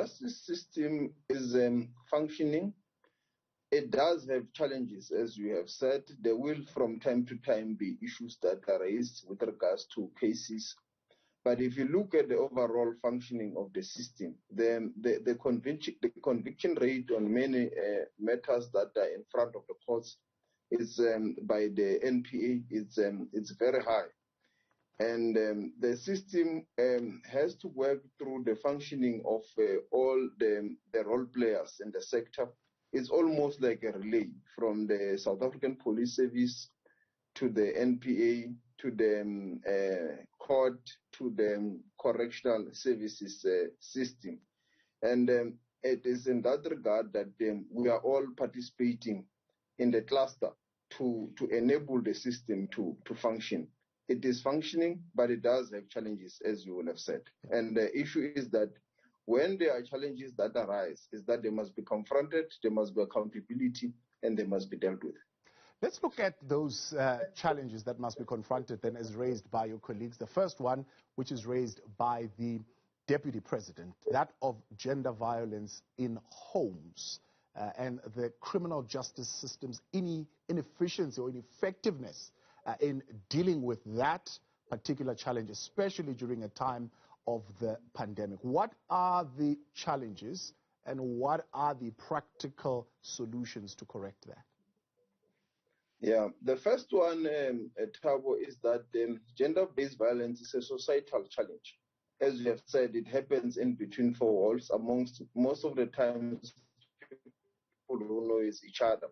justice system is functioning. It does have challenges, as you have said. There will from time to time be issues that are raised with regards to cases. But if you look at the overall functioning of the system, then the conviction rate on many matters that are in front of the courts is by the NPA, it's very high. And the system has to work through the functioning of all the role players in the sector. It's almost like a relay from the South African Police Service to the NPA, to the court, to the correctional services system. And it is in that regard that we are all participating in the cluster to enable the system to function. It is functioning, but it does have challenges, as you will have said. And the issue is that when there are challenges that arise, is that they must be confronted, there must be accountability, and they must be dealt with. Let's look at those challenges that must be confronted then as raised by your colleagues. The first one, which is raised by the Deputy President, that of gender violence in homes and the criminal justice system's inefficiency or ineffectiveness in dealing with that particular challenge, especially during a time of the pandemic. What are the challenges and what are the practical solutions to correct that? Yeah, the first one, Thabo, is that gender-based violence is a societal challenge. As you have said, it happens in between four walls. Amongst most of the times, people who know is each other.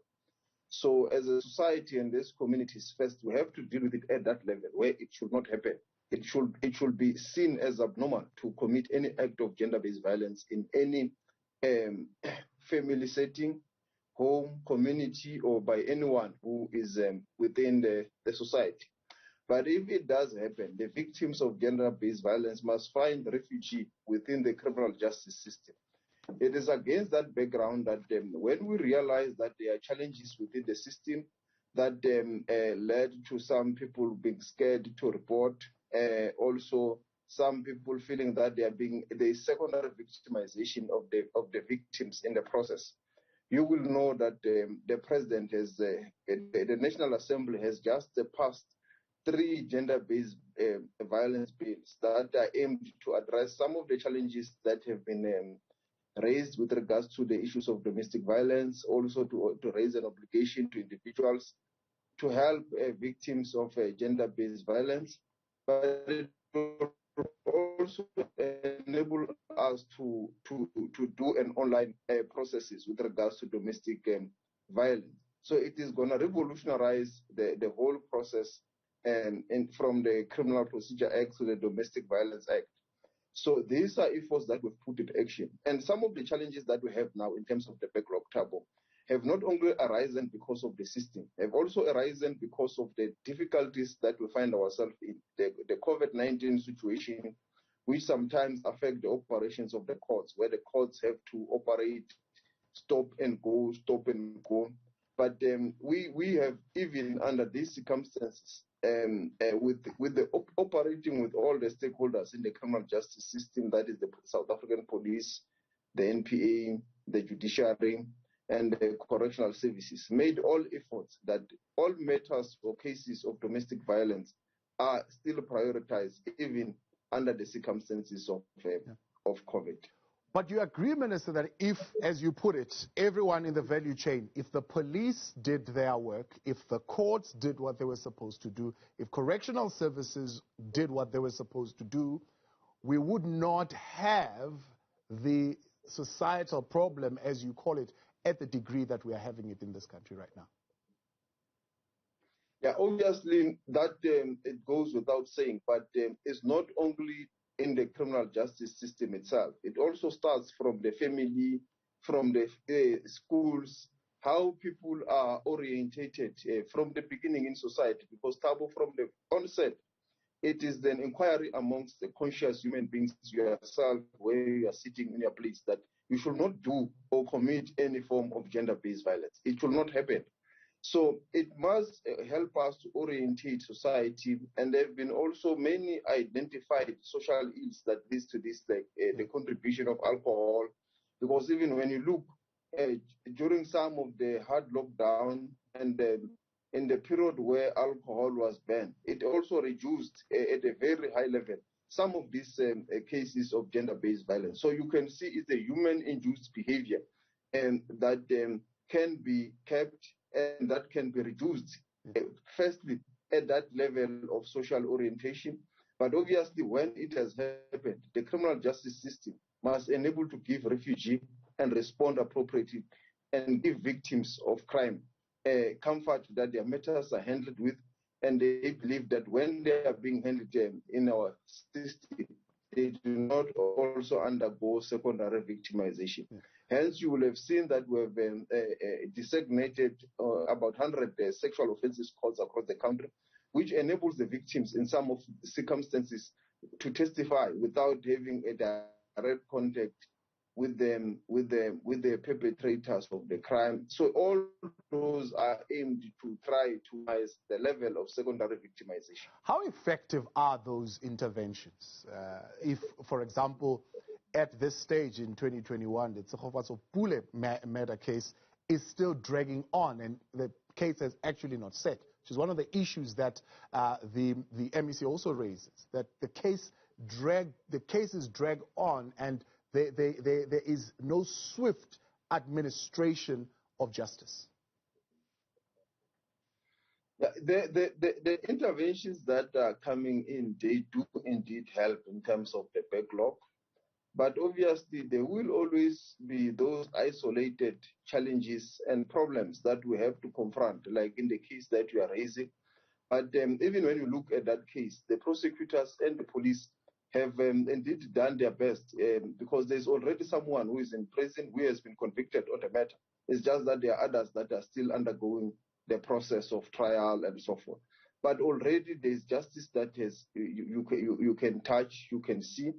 So as a society and these communities first, we have to deal with it at that level where it should not happen. It should be seen as abnormal to commit any act of gender-based violence in any family setting, home, community, or by anyone who is within the society. But if it does happen, the victims of gender-based violence must find refuge within the criminal justice system. It is against that background that when we realize that there are challenges within the system that led to some people being scared to report, also some people feeling that there is secondary victimization of the victims in the process. You will know that the President has, the National Assembly has just passed 3 gender-based violence bills that are aimed to address some of the challenges that have been raised with regards to the issues of domestic violence, also to raise an obligation to individuals to help victims of gender-based violence, but it will also enable us to do an online processes with regards to domestic violence. So it is going to revolutionize the whole process from the Criminal Procedure Act to the Domestic Violence Act. So these are efforts that we've put into action. And some of the challenges that we have now in terms of the backlog, Thabo, have not only arisen because of the system, have also arisen because of the difficulties that we find ourselves in. The COVID-19 situation, which sometimes affect the operations of the courts, where the courts have to operate, stop and go. But we have, even under these circumstances, operating with all the stakeholders in the criminal justice system, that is the South African Police, the NPA, the judiciary, and the correctional services, made all efforts that all matters or cases of domestic violence are still prioritized, even under the circumstances of COVID. But you agree, Minister, that if, as you put it, everyone in the value chain, if the police did their work, if the courts did what they were supposed to do, if correctional services did what they were supposed to do, we would not have the societal problem, as you call it, at the degree that we are having it in this country right now. Yeah, obviously that it goes without saying, but it's not only in the criminal justice system itself. It also starts from the family, from the schools, how people are orientated from the beginning in society. Because, Thabo, from the onset, it is an inquiry amongst the conscious human beings, yourself, where you are sitting in your place, that you should not do or commit any form of gender-based violence. It should not happen. So it must help us to orientate society, and there have been also many identified social ills that leads to this, like the contribution of alcohol, because even when you look during some of the hard lockdown and in the period where alcohol was banned, it also reduced at a very high level some of these cases of gender-based violence. So you can see it's a human-induced behavior and that can be kept and that can be reduced, firstly, at that level of social orientation. But obviously, when it has happened, the criminal justice system must enable to give refugee and respond appropriately and give victims of crime comfort that their matters are handled with, and they believe that when they are being handled in our system, they do not also undergo secondary victimization. Hence, you will have seen that we have designated about 100 sexual offenses courts across the country, which enables the victims in some of the circumstances to testify without having a direct contact with the perpetrators of the crime. So all those are aimed to try to raise the level of secondary victimization. How effective are those interventions? If, for example, at this stage in 2021, the Tsegofatso Pule murder case is still dragging on and the case has actually not set, which is one of the issues that the MEC also raises, that the cases drag on and there is no swift administration of justice. The interventions that are coming in, they do indeed help in terms of the backlog. But obviously, there will always be those isolated challenges and problems that we have to confront, like in the case that you are raising. But even when you look at that case, the prosecutors and the police have indeed done their best because there's already someone who is in prison who has been convicted on the matter. It's just that there are others that are still undergoing the process of trial and so forth. But already there's justice that has you can touch, you can see.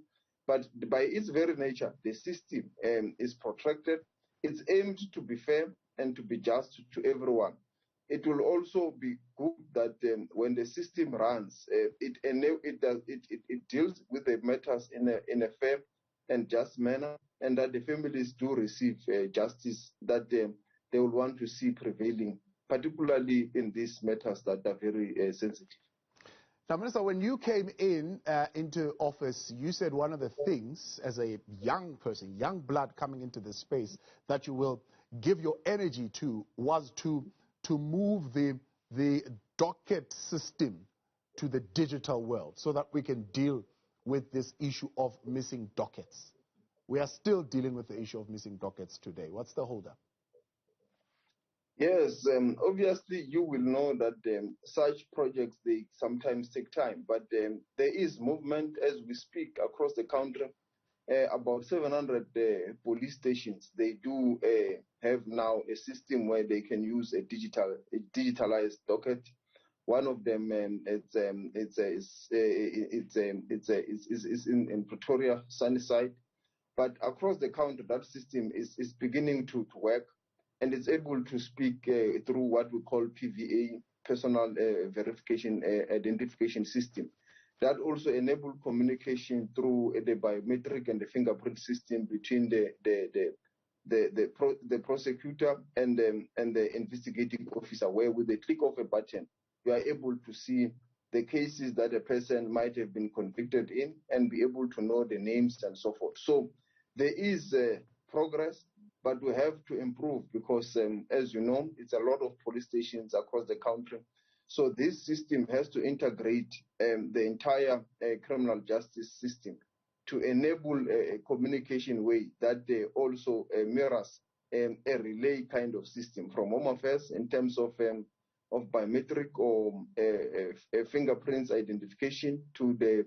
But by its very nature, the system is protracted. It's aimed to be fair and to be just to everyone. It will also be good that when the system runs, it deals with the matters in a fair and just manner, and that the families do receive justice that they will want to see prevailing, particularly in these matters that are very sensitive. Now, Minister, when you came into office, you said one of the things, as a young person, young blood coming into this space, that you will give your energy to was to move the docket system to the digital world so that we can deal with this issue of missing dockets. We are still dealing with the issue of missing dockets today. What's the holdup? Yes, obviously you will know that such projects, they sometimes take time, but there is movement as we speak across the country. About 700 police stations, they do have now a system where they can use a digitalized docket. One of them is in Pretoria, Sunnyside, but across the country that system is beginning to work, and it's able to speak through what we call PVA, personal verification identification system. That also enables communication through the biometric and the fingerprint system between the prosecutor and the investigating officer, where with the click of a button, you are able to see the cases that a person might have been convicted in and be able to know the names and so forth. So there is progress, but we have to improve because, as you know, it's a lot of police stations across the country. So this system has to integrate the entire criminal justice system to enable a communication way that also mirrors a relay kind of system from Home Affairs in terms of biometric or fingerprints identification to the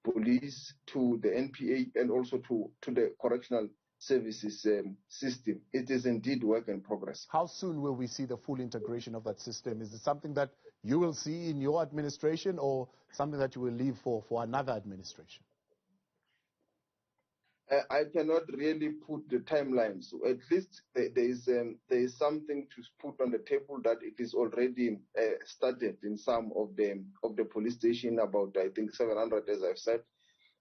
police, to the NPA, and also to the correctional services system. It is indeed work in progress. How soon will we see the full integration of that system? Is it something that you will see in your administration or something that you will leave for another administration? I cannot really put the timeline. So at least there is something to put on the table that it is already started in some of the police station, about I think 700, as I've said.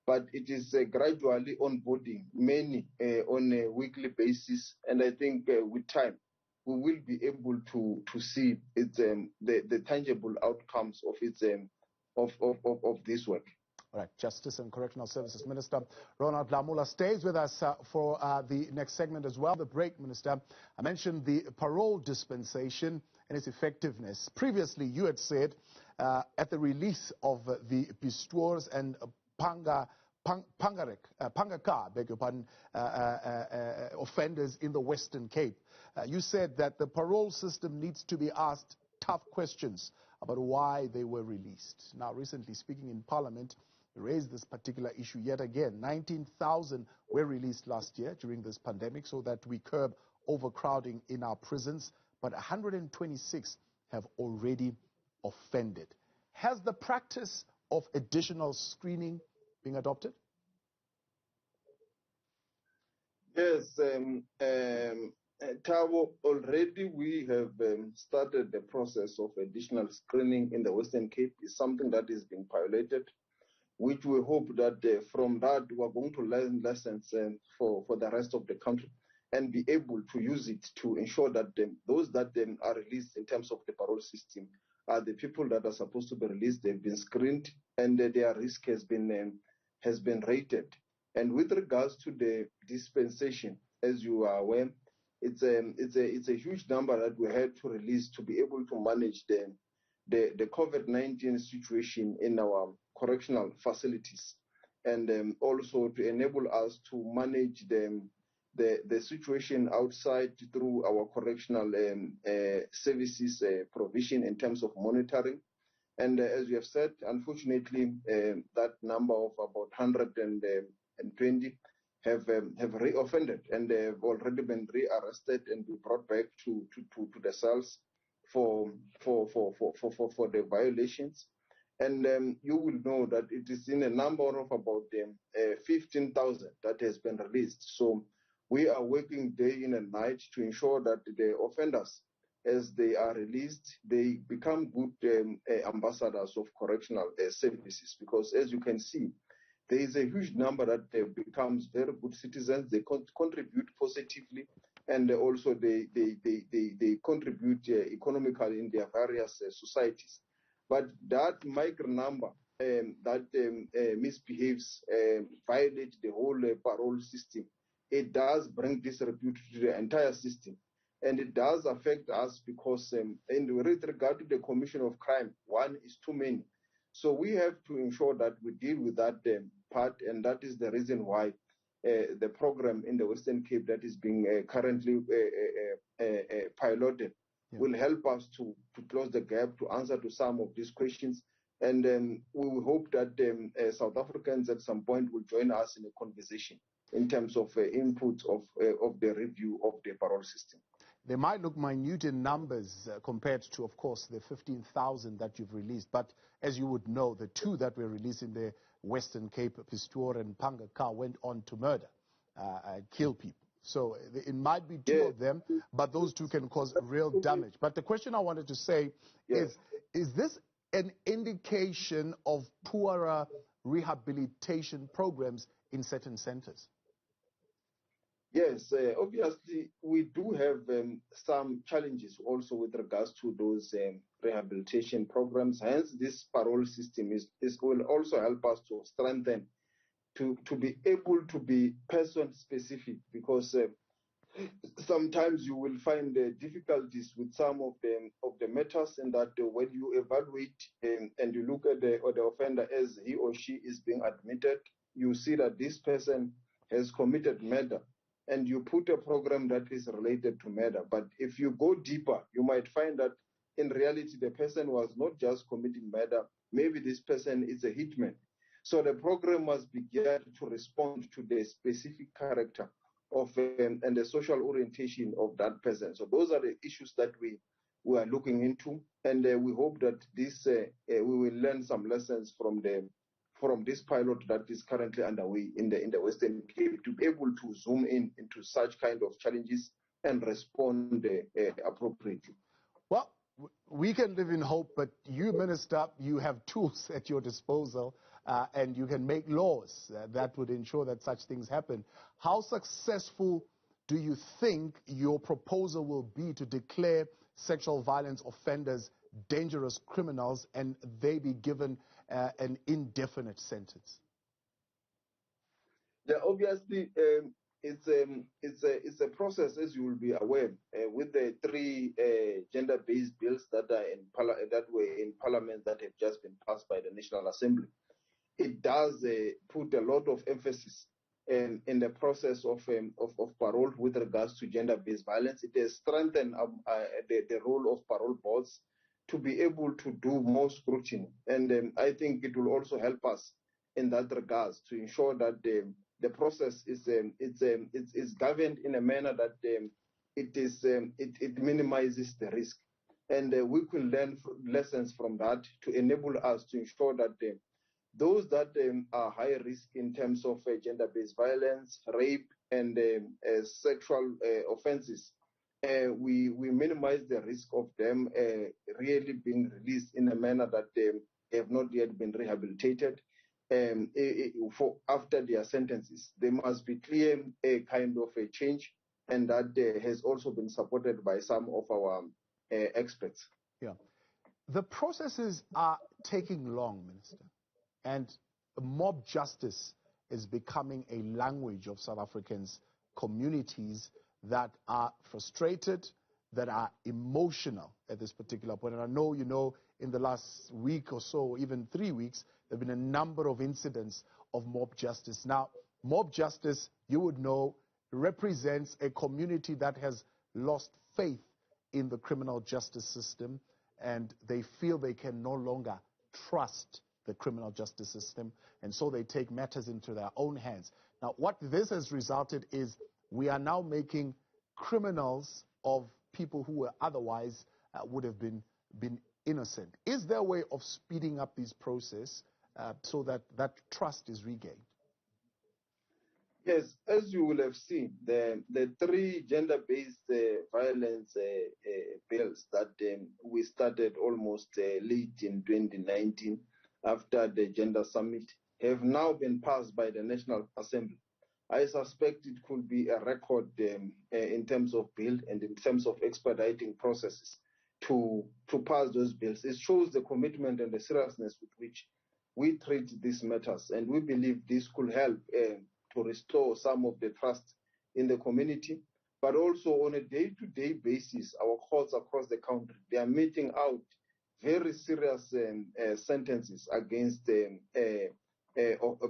But it is gradually onboarding many on a weekly basis, and I think with time we will be able to see its the tangible outcomes of its of this work. All right, Justice and Correctional Services Minister Ronald Lamola stays with us for the next segment as well. The break, Minister. I mentioned the parole dispensation and its effectiveness. Previously, you had said at the release of the Pistoors and Pangaka, beg your pardon, offenders in the Western Cape, you said that the parole system needs to be asked tough questions about why they were released. Now, recently speaking in Parliament, raised this particular issue yet again. 19,000 were released last year during this pandemic so that we curb overcrowding in our prisons, but 126 have already offended. Has the practice of additional screening been adopted? Yes, Tabo, already we have started the process of additional screening in the Western Cape. Is something that is being piloted, which we hope that from that we are going to learn lessons for the rest of the country and be able to use it to ensure that those that are released in terms of the parole system are the people that are supposed to be released. They've been screened and their risk has been rated. And with regards to the dispensation, as you are aware, it's a huge number that we had to release to be able to manage the COVID-19 situation in our correctional facilities, and also to enable us to manage the situation outside through our correctional services provision in terms of monitoring. And as you have said, unfortunately, that number of about 120 have reoffended, and they have already been rearrested and be brought back to the cells for the violations. And you will know that it is in a number of about 15,000 that has been released. So we are working day in and night to ensure that the offenders, as they are released, they become good ambassadors of correctional services, because as you can see, there is a huge number that becomes very good citizens. They contribute positively, and also they contribute economically in their various societies. But that micro number that misbehaves, violates the whole parole system, it does bring disrepute to the entire system. And it does affect us because in regard to the commission of crime, one is too many. So we have to ensure that we deal with that part, and that is the reason why the program in the Western Cape that is being currently piloted will help us to close the gap, to answer to some of these questions. And we will hope that South Africans at some point will join us in a conversation in terms of input of the review of the parole system. They might look minute in numbers compared to, of course, the 15,000 that you've released. But as you would know, the two that were released in the Western Cape, Pistoor and Pangaka, went on to murder, kill people. So it might be two of them, but those two can cause real damage. But the question I wanted to say is this an indication of poorer rehabilitation programs in certain centers? Yes, obviously, we do have some challenges also with regards to those rehabilitation programs. Hence, this parole system will also help us to strengthen, to be able to be person-specific, because sometimes you will find difficulties with some of the matters, and that when you evaluate and you look at the offender as he or she is being admitted, you see that this person has committed murder, and you put a program that is related to murder. But if you go deeper, you might find that in reality the person was not just committing murder. Maybe this person is a hitman. So the program must be geared to respond to the specific character of and the social orientation of that person. So those are the issues that we are looking into, and we hope that this we will learn some lessons from from this pilot that is currently underway in the Western Cape, to be able to zoom in into such kind of challenges and respond appropriately. Well, we can live in hope, but you, Minister, you have tools at your disposal, and you can make laws that would ensure that such things happen. How successful do you think your proposal will be to declare sexual violence offenders dangerous criminals and they be given an indefinite sentence? Yeah, obviously, it's a process, as you will be aware, with the three gender-based bills that were in Parliament that have just been passed by the National Assembly. It does put a lot of emphasis in the process of parole with regards to gender-based violence. It has strengthened the role of parole boards to be able to do more scrutiny, and I think it will also help us in that regards to ensure that the process is governed in a manner that it minimizes the risk, and we can learn lessons from that to enable us to ensure that those that are high risk in terms of gender-based violence, rape, and sexual offenses, we minimize the risk of them really being released in a manner that they have not yet been rehabilitated. For after their sentences, there must be clear a kind of a change, and that has also been supported by some of our experts. Yeah, the processes are taking long, Minister, and mob justice is becoming a language of South Africans' communities that are frustrated, that are emotional at this particular point. And I know, you know, in the last week or so, or even 3 weeks, there have been a number of incidents of mob justice. Now, mob justice, you would know, represents a community that has lost faith in the criminal justice system, and they feel they can no longer trust the criminal justice system, and so they take matters into their own hands. Now, what this has resulted is we are now making criminals of people who were otherwise would have been innocent. Is there a way of speeding up this process so that that trust is regained? Yes, as you will have seen, the three gender-based violence bills that we started almost late in 2019 after the Gender Summit have now been passed by the National Assembly. I suspect it could be a record in terms of bill and in terms of expediting processes to pass those bills. It shows the commitment and the seriousness with which we treat these matters, and we believe this could help to restore some of the trust in the community. But also on a day-to-day basis, our courts across the country, they are meting out very serious sentences against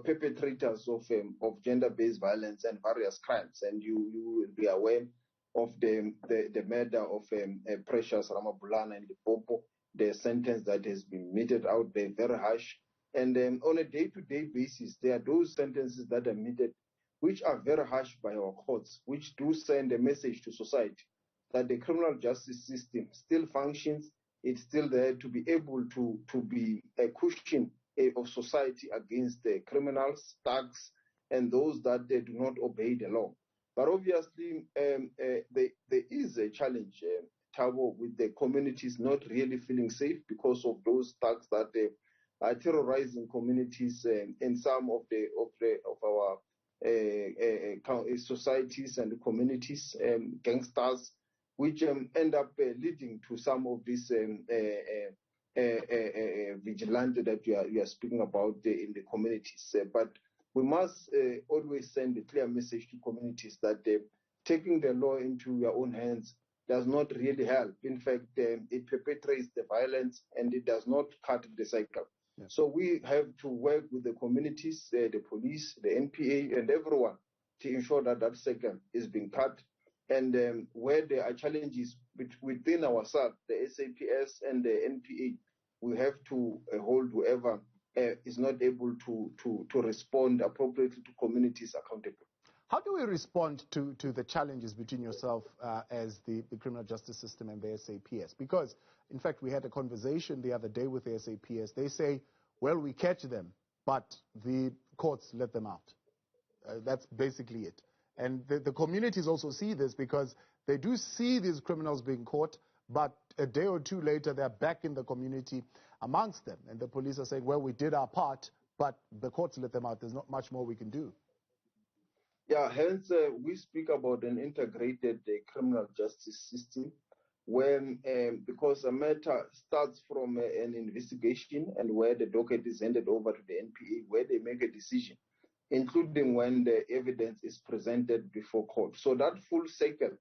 perpetrators of gender-based violence and various crimes. And you will be aware of the murder of Precious Ramabulana in Limpopo, the sentence that has been meted out there, very harsh. And on a day-to-day basis, there are those sentences that are meted which are very harsh by our courts, which do send a message to society that the criminal justice system still functions. It's still there to be able to be a cushion of society against the criminals, thugs, and those that they do not obey the law. But obviously, there is a challenge, Thabo, with the communities not really feeling safe because of those thugs that are terrorizing communities in some of our societies and communities, gangsters, which end up leading to some of these vigilante that you are speaking about in the communities. But we must always send a clear message to communities that taking the law into your own hands does not really help. In fact, it perpetuates the violence and it does not cut the cycle. Yeah. So we have to work with the communities, the police, the NPA, and everyone to ensure that that cycle is being cut. And where there are challenges within ourselves, the SAPS and the NPA, we have to hold whoever is not able to respond appropriately to communities accountable. How do we respond to the challenges between yourself as the criminal justice system and the SAPS? Because, in fact, we had a conversation the other day with the SAPS. They say, well, we catch them, but the courts let them out. That's basically it. And the communities also see this because they do see these criminals being caught, but a day or two later, they're back in the community amongst them. And the police are saying, well, we did our part, but the courts let them out. There's not much more we can do. Yeah, hence we speak about an integrated criminal justice system when, because a matter starts from an investigation and where the docket is handed over to the NPA, where they make a decision, including when the evidence is presented before court. So that full cycle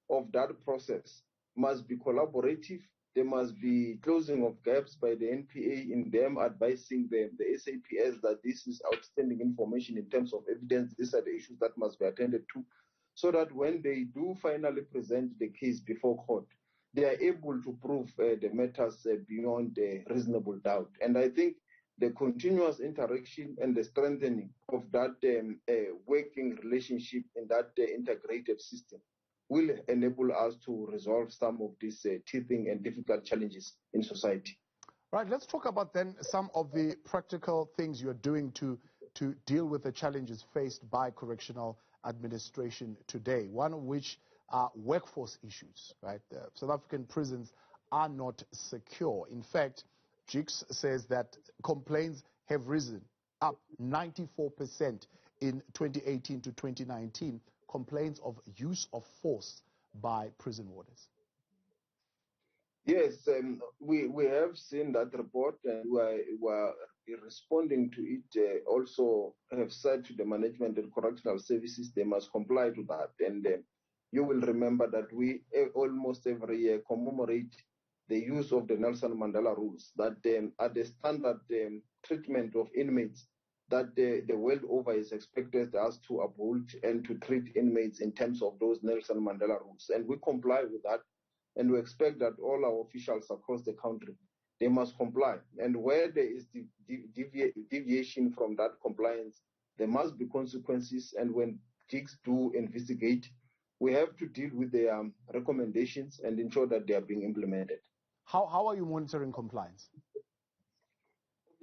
of that process must be collaborative. There must be closing of gaps by the NPA in them advising the SAPS that this is outstanding information in terms of evidence. These are the issues that must be attended to, so that when they do finally present the case before court, they are able to prove the matters beyond reasonable doubt. And I think the continuous interaction and the strengthening of that working relationship in that integrated system will enable us to resolve some of these teething and difficult challenges in society. Right, let's talk about then some of the practical things you're doing to deal with the challenges faced by correctional administration today, one of which are workforce issues, right? South African prisons are not secure. In fact, JICS says that complaints have risen up 94% in 2018 to 2019, complaints of use of force by prison warders. Yes, we have seen that report and we are responding to it. Also have said to the management and correctional services they must comply to that. And you will remember that we almost every year commemorate the use of the Nelson Mandela rules that are the standard treatment of inmates that the world over is expected us to uphold and to treat inmates in terms of those Nelson Mandela rules. And we comply with that. And we expect that all our officials across the country, they must comply. And where there is deviation from that compliance, there must be consequences. And when JICS do investigate, we have to deal with their recommendations and ensure that they are being implemented. How are you monitoring compliance?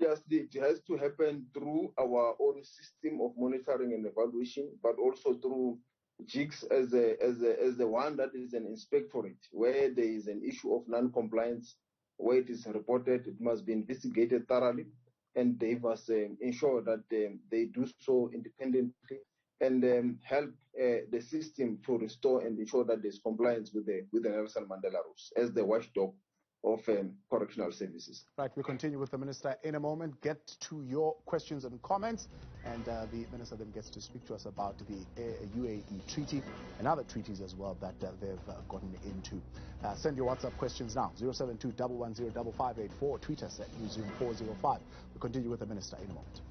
Obviously, it has to happen through our own system of monitoring and evaluation, but also through JICS as the one that is an inspectorate, where there is an issue of non-compliance, where it is reported, it must be investigated thoroughly, and they must ensure that they do so independently and help the system to restore and ensure that there's compliance with the Nelson Mandela rules as the watchdog of correctional services. Right, we continue with the Minister in a moment. Get to your questions and comments, and the Minister then gets to speak to us about the UAE treaty and other treaties as well that they've gotten into. Send your WhatsApp questions now, 072-110-5584. Tweet us at Newsroom405. We'll continue with the Minister in a moment.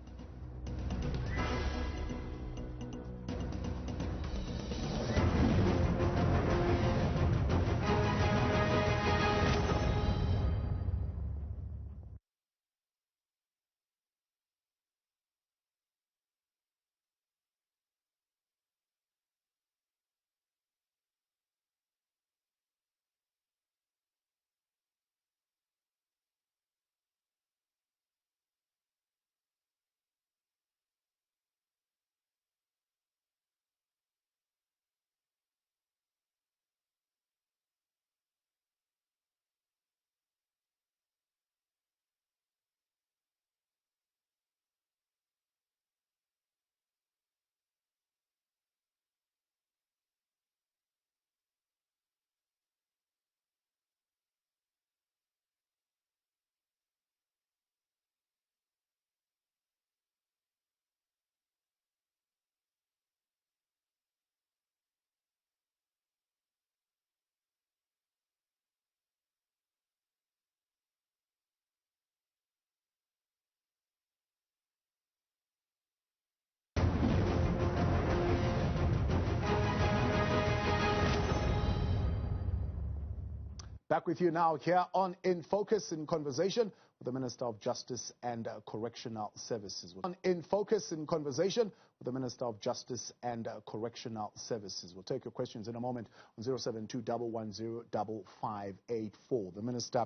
Back with you now here on In Focus in Conversation with the Minister of Justice and Correctional Services. In Focus in Conversation with the Minister of Justice and Correctional Services. We'll take your questions in a moment on 072-110-5584. The Minister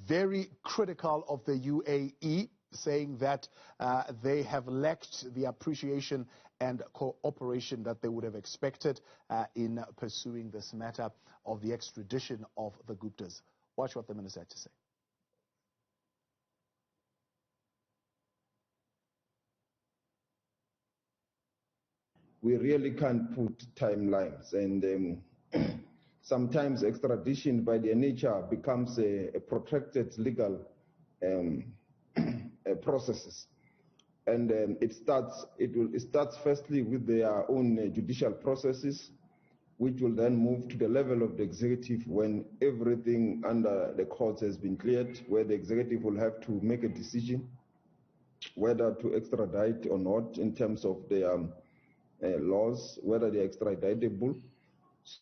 very critical of the UAE saying that they have lacked the appreciation and cooperation that they would have expected in pursuing this matter of the extradition of the Guptas. Watch what the minister had to say. We really can't put timelines, and sometimes extradition by their nature becomes a protracted legal processes. And it starts firstly with their own judicial processes, which will then move to the level of the executive when everything under the courts has been cleared, where the executive will have to make a decision whether to extradite or not in terms of their laws, whether they are extraditable.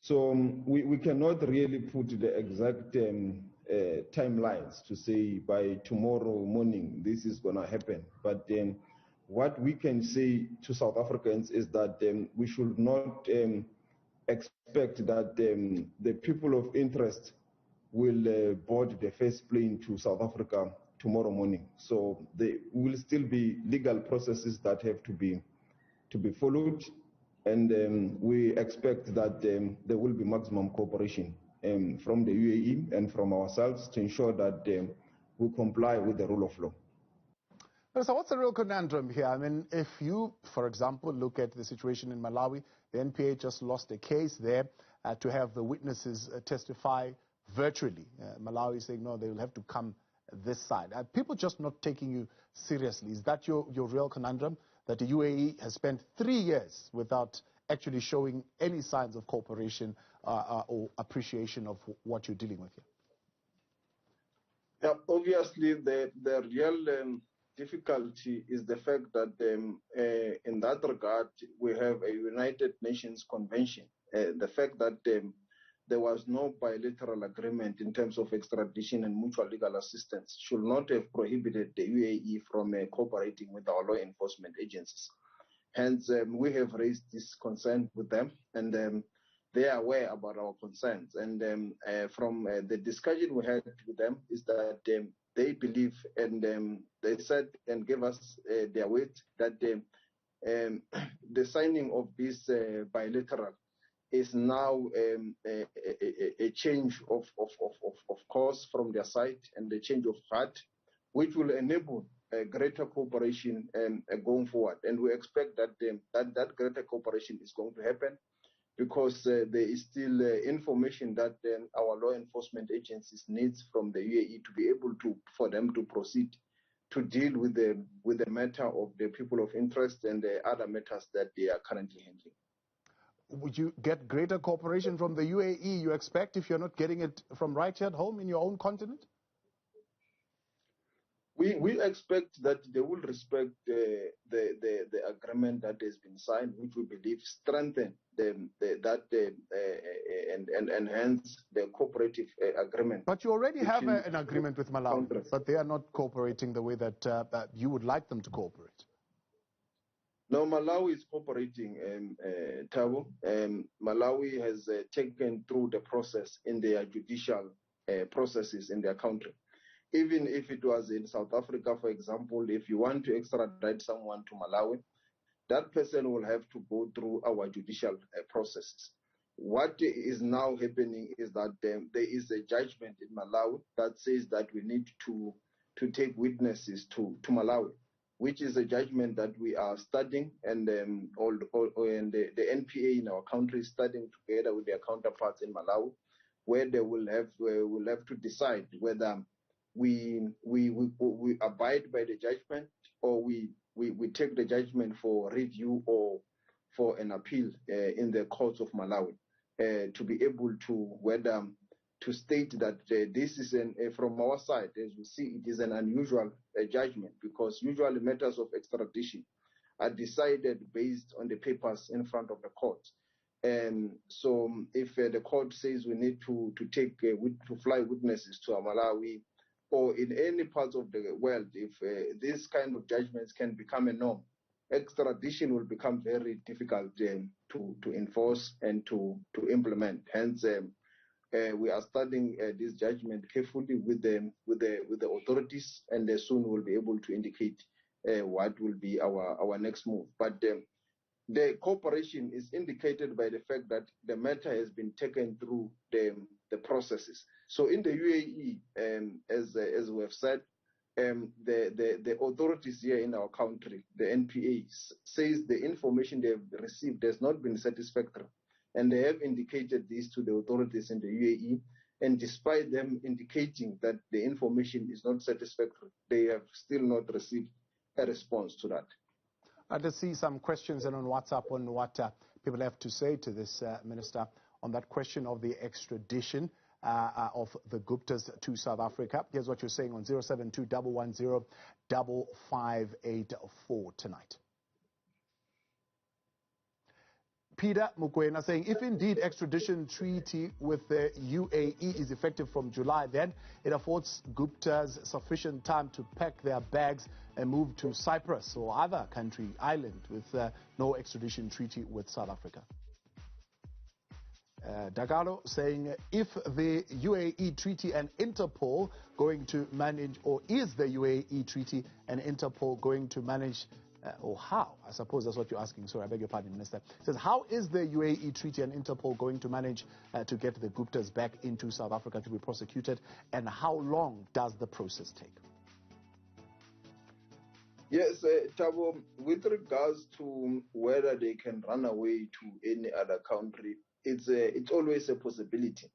So we cannot really put the exact timelines to say by tomorrow morning this is going to happen. But what we can say to South Africans is that we should not expect that the people of interest will board the first plane to South Africa tomorrow morning. So there will still be legal processes that have to be followed, and we expect that there will be maximum cooperation from the UAE and from ourselves to ensure that we comply with the rule of law. So what's the real conundrum here? I mean, if you, for example, look at the situation in Malawi, the NPA just lost a case there to have the witnesses testify virtually. Malawi is saying, no, they will have to come this side. People just not taking you seriously. Is that your real conundrum? That the UAE has spent 3 years without actually showing any signs of cooperation or appreciation of what you're dealing with here? Yeah, obviously, the real difficulty is the fact that in that regard, we have a United Nations Convention. The fact that there was no bilateral agreement in terms of extradition and mutual legal assistance should not have prohibited the UAE from cooperating with our law enforcement agencies. Hence, we have raised this concern with them, and they are aware about our concerns. And from the discussion we had with them is that they believe, and they said and gave us their weight, that the signing of this bilateral is now a change of course from their side and a change of heart, which will enable greater cooperation going forward. And we expect that that greater cooperation is going to happen because there is still information that our law enforcement agencies needs from the UAE to be able to, for them to proceed to deal with the matter of the people of interest and the other matters that they are currently handling. Would you get greater cooperation from the UAE, you expect, if you're not getting it from right here at home in your own continent? We expect that they will respect the agreement that has been signed, which we believe strengthen and enhance the cooperative agreement. But you already have an agreement with Malawi, but they are not cooperating the way that you would like them to cooperate. No, Malawi is cooperating, Thabo. Malawi has taken through the process in their judicial processes in their country. Even if it was in South Africa, for example, if you want to extradite someone to Malawi, that person will have to go through our judicial processes. What is now happening is that there is a judgment in Malawi that says that we need to take witnesses to Malawi, which is a judgment that we are studying, and the NPA in our country is studying together with their counterparts in Malawi, where they will have to decide whether we abide by the judgment or we take the judgment for review or for an appeal in the courts of Malawi to be able to whether to state that this is from our side, as we see, it is an unusual judgment, because usually matters of extradition are decided based on the papers in front of the court. So if the court says we need to fly witnesses to Malawi, or in any parts of the world, if this kind of judgments can become a norm, extradition will become very difficult to enforce and to implement. Hence, we are studying this judgment carefully with the authorities, and soon we'll be able to indicate what will be our next move. But the cooperation is indicated by the fact that the matter has been taken through the processes. So in the UAE, as we have said, the authorities here in our country, the NPA, says the information they have received has not been satisfactory. And they have indicated this to the authorities in the UAE. And despite them indicating that the information is not satisfactory, they have still not received a response to that. I just see some questions and on WhatsApp on what people have to say to this, Minister, on that question of the extradition of the Guptas to South Africa. Here's what you're saying on 072-110-5584 tonight. Peter Mukwena saying, if indeed extradition treaty with the UAE is effective from July, then it affords Guptas sufficient time to pack their bags and move to Cyprus or other country, island, with no extradition treaty with South Africa. Dagalo saying, if the UAE treaty and Interpol going to manage, or is the UAE treaty and Interpol going to manage, or how? I suppose that's what you're asking. Sorry, I beg your pardon, Minister. It says, how is the UAE treaty and Interpol going to manage to get the Guptas back into South Africa to be prosecuted, and how long does the process take? Yes, Thabo, with regards to whether they can run away to any other country, it's always a possibility.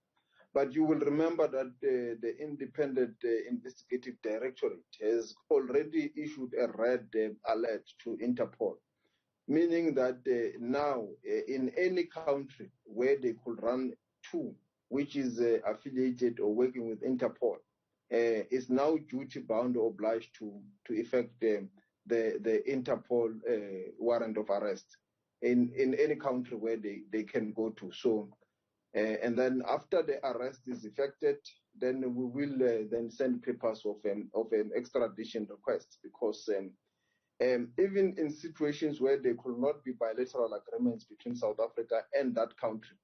But you will remember that the Independent Investigative Directorate has already issued a red alert to Interpol, meaning that now in any country where they could run to, which is affiliated or working with Interpol, is now duty-bound or obliged to effect the Interpol warrant of arrest in any country where they can go to. So. And then after the arrest is effected, then we will then send papers of an extradition request, because even in situations where there could not be bilateral agreements between South Africa and that country,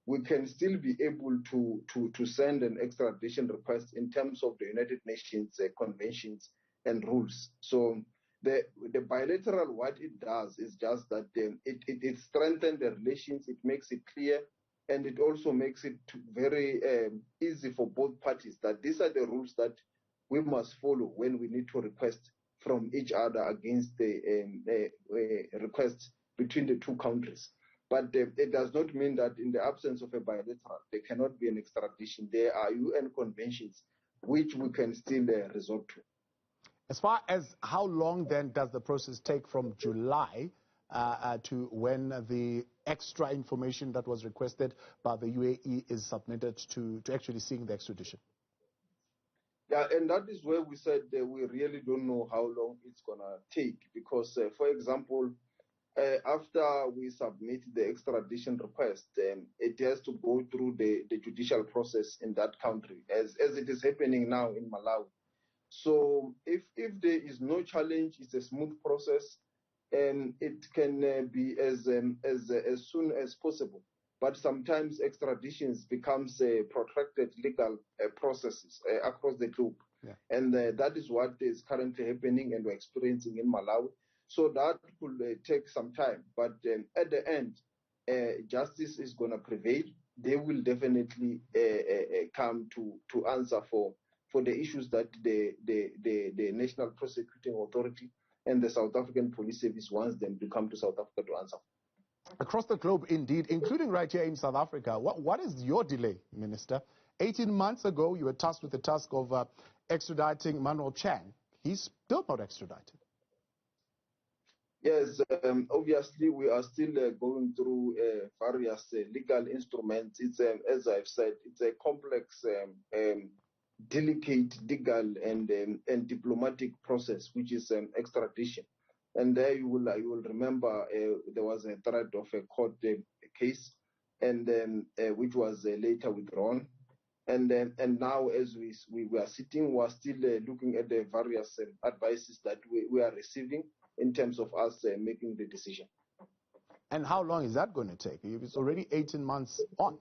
we can still be able to send an extradition request in terms of the United Nations conventions and rules. So the bilateral, what it does is just that it strengthens the relations, it makes it clear, and it also makes it very easy for both parties that these are the rules that we must follow when we need to request from each other against the request between the two countries. But it does not mean that in the absence of a bilateral, there cannot be an extradition. There are UN conventions which we can still resort to. As far as how long then does the process take from July to when the extra information that was requested by the UAE is submitted to actually seeing the extradition? Yeah, and that is where we said that we really don't know how long it's going to take, because, for example, after we submit the extradition request, it has to go through the judicial process in that country, as it is happening now in Malawi. So if there is no challenge, it's a smooth process, and it can be as soon as possible. But sometimes extraditions becomes protracted legal processes across the globe. Yeah. And that is what is currently happening and we're experiencing in Malawi. So that could take some time. But at the end, justice is going to prevail. They will definitely come to answer for the issues that the National Prosecuting Authority and the South African Police Service wants them to come to South Africa to answer. Across the globe, indeed, including right here in South Africa. What is your delay, Minister? 18 months ago, you were tasked with the task of extraditing Manuel Chang. He's still not extradited. Yes, obviously, we are still going through various legal instruments. It's, as I've said, it's a complex, delicate legal and diplomatic process, which is extradition. And there you will remember there was a threat of a court case, and which was later withdrawn. And now, as we were sitting, we are still looking at the various advices that we are receiving in terms of us making the decision. And how long is that going to take? It's already 18 months on.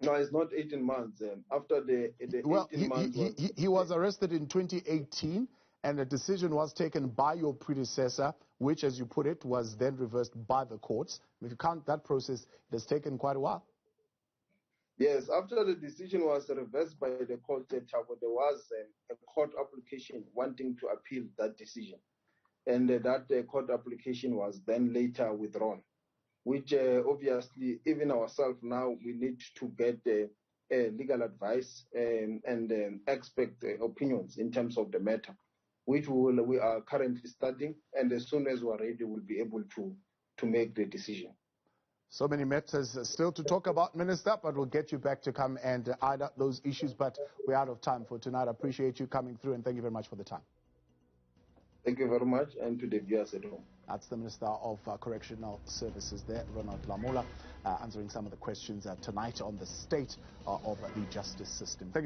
No, it's not 18 months. After the Well, 18 months was... he was arrested in 2018, and a decision was taken by your predecessor, which, as you put it, was then reversed by the courts. If you count that process, it has taken quite a while. Yes, after the decision was reversed by the court, there was a court application wanting to appeal that decision. And that court application was then later withdrawn, which obviously, even ourselves now, we need to get legal advice and expert opinions in terms of the matter, which we are currently studying. And as soon as we're ready, we'll be able to make the decision. So many matters still to talk about, Minister, but we'll get you back to come and iron out those issues. But we're out of time for tonight. I appreciate you coming through, and thank you very much for the time. Thank you very much, and to the viewers at home. That's the Minister of Correctional Services there, Ronald Lamola, answering some of the questions tonight on the state of the justice system. Thank you.